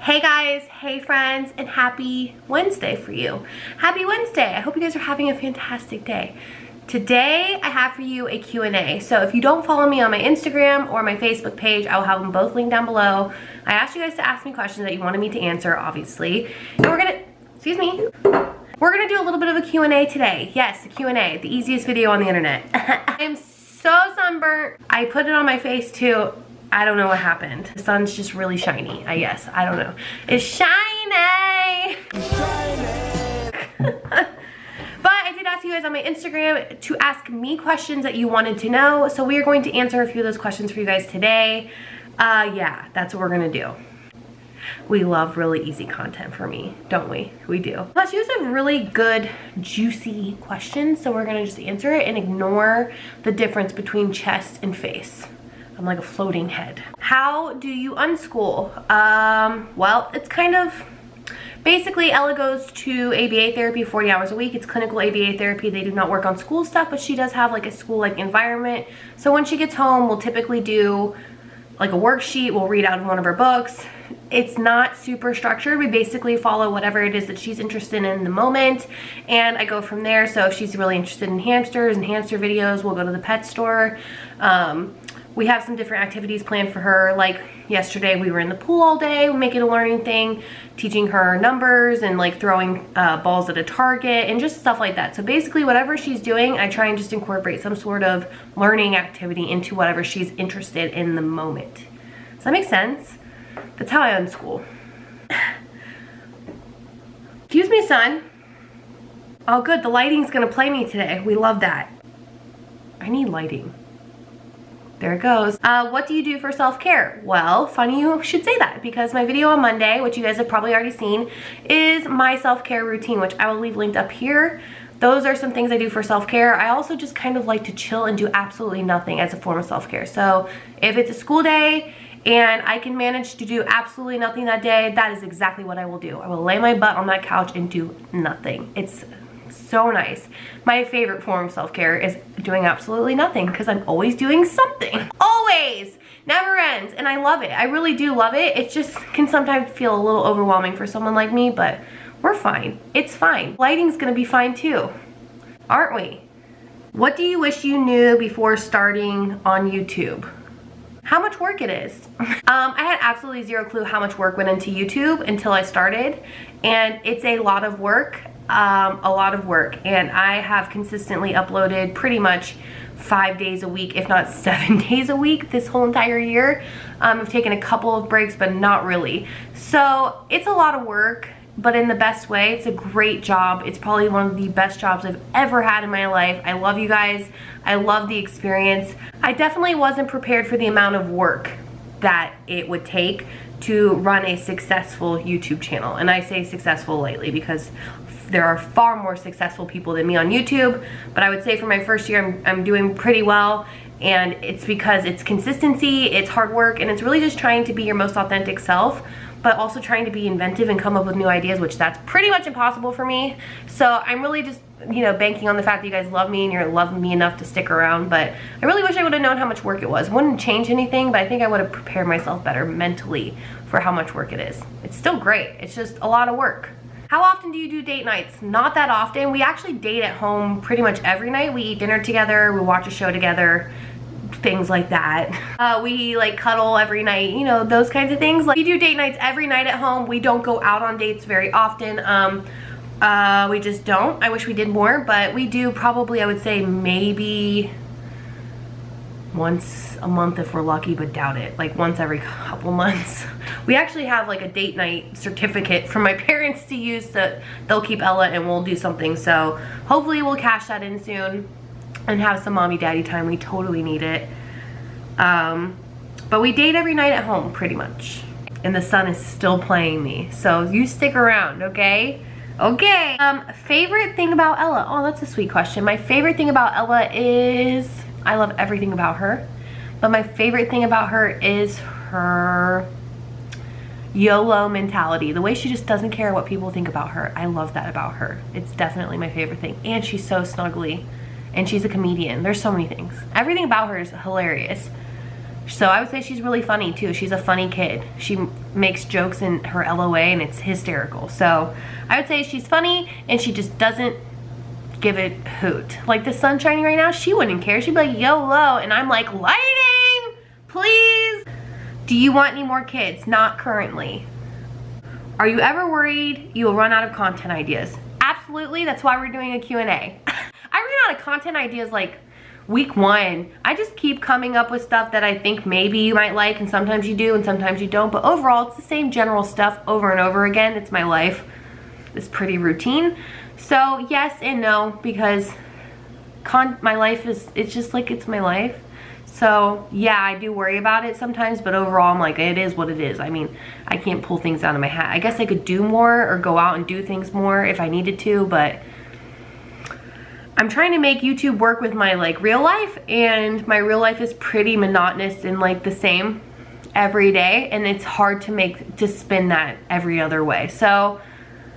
Hey guys, hey friends, and happy Wednesday for you. Happy Wednesday. I hope you guys are having a fantastic day. Today, I have for you a Q&A. So if you don't follow me on my Instagram or my Facebook page, I will have them both linked down below. I asked you guys to ask me questions that you wanted me to answer, obviously. And we're gonna do a little bit of a Q&A today. Yes, a Q&A, the easiest video on the internet. I'm so sunburnt. I put it on my face too. I don't know what happened. The sun's just really shiny, I guess. I don't know. It's shiny! But I did ask you guys on my Instagram to ask me questions that you wanted to know. So we are going to answer a few of those questions for you guys today. Yeah, that's what we're gonna do. We love really easy content for me, don't we? We do. Plus, you guys have really good, juicy questions, so we're gonna just answer it and ignore the difference between chest and face. I'm like a floating head. How do you unschool? Well, it's kind of, basically Ella goes to ABA therapy 40 hours a week. It's clinical ABA therapy. They do not work on school stuff, but she does have like a school-like environment. So when she gets home, we'll typically do like a worksheet. We'll read out of one of her books. It's not super structured. We basically follow whatever it is that she's interested in the moment, and I go from there. So if she's really interested in hamsters and hamster videos, we'll go to the pet store. We have some different activities planned for her. Like yesterday, we were in the pool all day, making a learning thing, teaching her numbers and like throwing balls at a target and just stuff like that. So basically whatever she's doing, I try and just incorporate some sort of learning activity into whatever she's interested in the moment. Does that make sense? That's how I unschool. Excuse me, son. Oh good, the lighting's gonna play me today. We love that. I need lighting. There it goes. What do you do for self-care? Well, funny you should say that, because my video on Monday, which you guys have probably already seen, is my self-care routine, which I will leave linked up here. Those are some things I do for self-care. I also just kind of like to chill and do absolutely nothing as a form of self-care. So if it's a school day and I can manage to do absolutely nothing that day, that is exactly what I will do. I will lay my butt on that couch and do nothing. It's so nice. My favorite form of self-care is doing absolutely nothing, because I'm always doing something. Always! Never ends. And I love it. I really do love it. It just can sometimes feel a little overwhelming for someone like me, but we're fine. It's fine. Lighting's gonna be fine too, aren't we? What do you wish you knew before starting on YouTube? How much work it is. I had absolutely zero clue how much work went into YouTube until I started, and it's a lot of work. And I have consistently uploaded pretty much 5 days a week, if not 7 days a week this whole entire year. I've taken a couple of breaks, but not really. So it's a lot of work, but in the best way. It's a great job. It's probably one of the best jobs I've ever had in my life. I love you guys. I love the experience. I definitely wasn't prepared for the amount of work that it would take to run a successful YouTube channel. And I say successful lightly because there are far more successful people than me on YouTube, but I would say for my first year, I'm doing pretty well, and it's because it's consistency, it's hard work, and it's really just trying to be your most authentic self, but also trying to be inventive and come up with new ideas, which that's pretty much impossible for me. So I'm really just, you know, banking on the fact that you guys love me and you're loving me enough to stick around, but I really wish I would have known how much work it was. It wouldn't change anything, but I think I would have prepared myself better mentally for how much work it is. It's still great, it's just a lot of work. How often do you do date nights? Not that often. We actually date at home pretty much every night. We eat dinner together, we watch a show together, things like that. We like cuddle every night, you know, those kinds of things. Like, we do date nights every night at home. We don't go out on dates very often. We just don't. I wish we did more, but we do probably, I would say maybe once a month if we're lucky, but doubt it. Like once every couple months. We actually have like a date night certificate for my parents to use, that they'll keep Ella and we'll do something. So hopefully we'll cash that in soon and have some mommy daddy time. We totally need it. But we date every night at home pretty much. And the sun is still playing me. So you stick around, okay? Okay. Favorite thing about Ella? Oh, that's a sweet question. My favorite thing about Ella is, I love everything about her, but my favorite thing about her is her YOLO mentality. The way she just doesn't care what people think about her. I love that about her. It's definitely my favorite thing. And she's so snuggly. And she's a comedian. There's so many things. Everything about her is hilarious. So I would say she's really funny too. She's a funny kid. She makes jokes in her LOA and it's hysterical. So I would say she's funny and she just doesn't give it hoot. Like the sun's shining right now, she wouldn't care. She'd be like, YOLO, and I'm like, lighting, please. Do you want any more kids? Not currently. Are you ever worried you will run out of content ideas? Absolutely, that's why we're doing a Q&A. I ran out of content ideas like week 1. I just keep coming up with stuff that I think maybe you might like, and sometimes you do and sometimes you don't, but overall it's the same general stuff over and over again. It's my life. It's pretty routine. So yes and no, because my life is, it's just like, it's my life. So yeah, I do worry about it sometimes, but overall I'm like, it is what it is. I mean, I can't pull things out of my hat. I guess I could do more or go out and do things more if I needed to, but I'm trying to make YouTube work with my like real life, and my real life is pretty monotonous and like the same every day, and it's hard to spin that every other way. So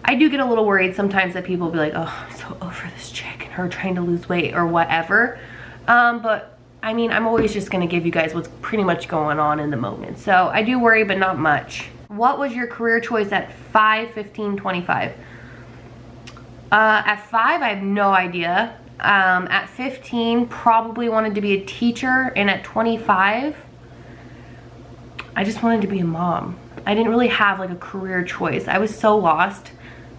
I do get a little worried sometimes that people will be like, oh, I'm so over this chick and her trying to lose weight or whatever. But I mean, I'm always just gonna give you guys what's pretty much going on in the moment. So I do worry, but not much. What was your career choice at 5, 15, 25? At 5, I have no idea. At 15, probably wanted to be a teacher, and at 25, I just wanted to be a mom. I didn't really have like a career choice. I was so lost.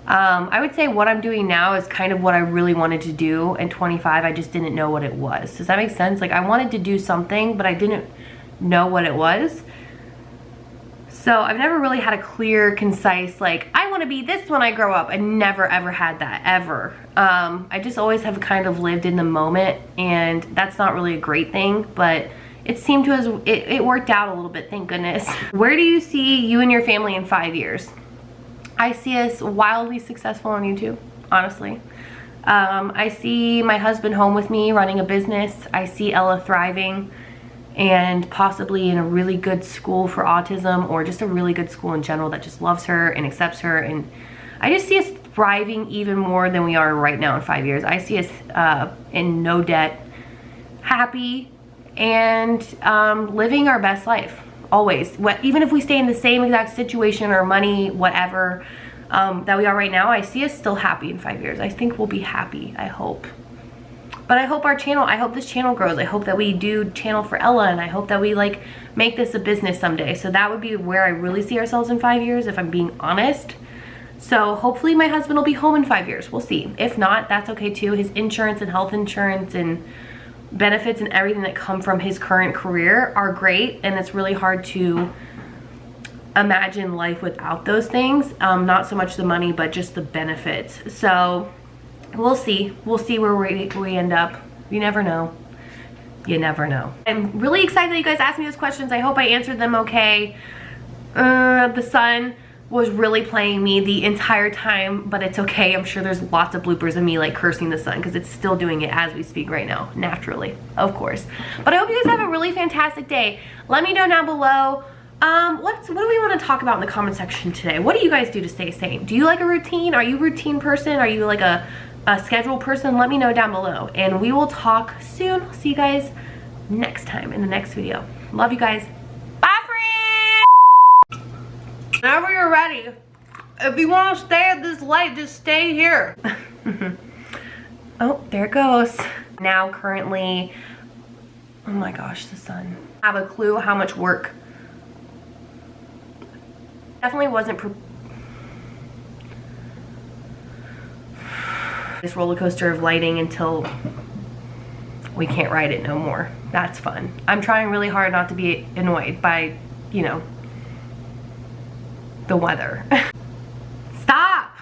I would say what I'm doing now is kind of what I really wanted to do. At 25, I just didn't know what it was. Does that make sense? Like I wanted to do something, but I didn't know what it was. So I've never really had a clear, concise, like, I want to be this when I grow up. I never ever had that, ever. I just always have kind of lived in the moment, and that's not really a great thing, but it seemed to it worked out a little bit, thank goodness. Where do you see you and your family in 5 years? I see us wildly successful on YouTube, honestly. I see my husband home with me running a business. I see Ella thriving and possibly in a really good school for autism, or just a really good school in general that just loves her and accepts her. And I just see us thriving even more than we are right now in 5 years. I see us in no debt, happy, and living our best life, always. Even if we stay in the same exact situation or money, whatever, that we are right now, I see us still happy in 5 years. I think we'll be happy, I hope. But I hope I hope this channel grows. I hope that we do channel for Ella, and I hope that we like make this a business someday. So that would be where I really see ourselves in 5 years, if I'm being honest. So hopefully my husband will be home in 5 years. We'll see. If not, that's okay too. His insurance and health insurance and benefits and everything that come from his current career are great, and it's really hard to imagine life without those things. Not so much the money, but just the benefits. So we'll see. We'll see where we end up. You never know. You never know. I'm really excited that you guys asked me those questions. I hope I answered them okay. The sun was really playing me the entire time, but it's okay. I'm sure there's lots of bloopers of me like cursing the sun, because it's still doing it as we speak right now, naturally, of course. But I hope you guys have a really fantastic day. Let me know down below. What do we want to talk about in the comment section today? What do you guys do to stay sane? Do you like a routine? Are you a routine person? Are you like a schedule person? Let me know down below, and we will talk soon. I'll see you guys next time in the next video. Love you guys. Bye, friends. Whenever you're ready, if you want to stay at this light, just stay here. Oh, there it goes. Now currently, oh my gosh, the sun. I have a clue how much work. Definitely wasn't this roller coaster of lighting until we can't ride it no more. That's fun. I'm trying really hard not to be annoyed by, you know, the weather. Stop!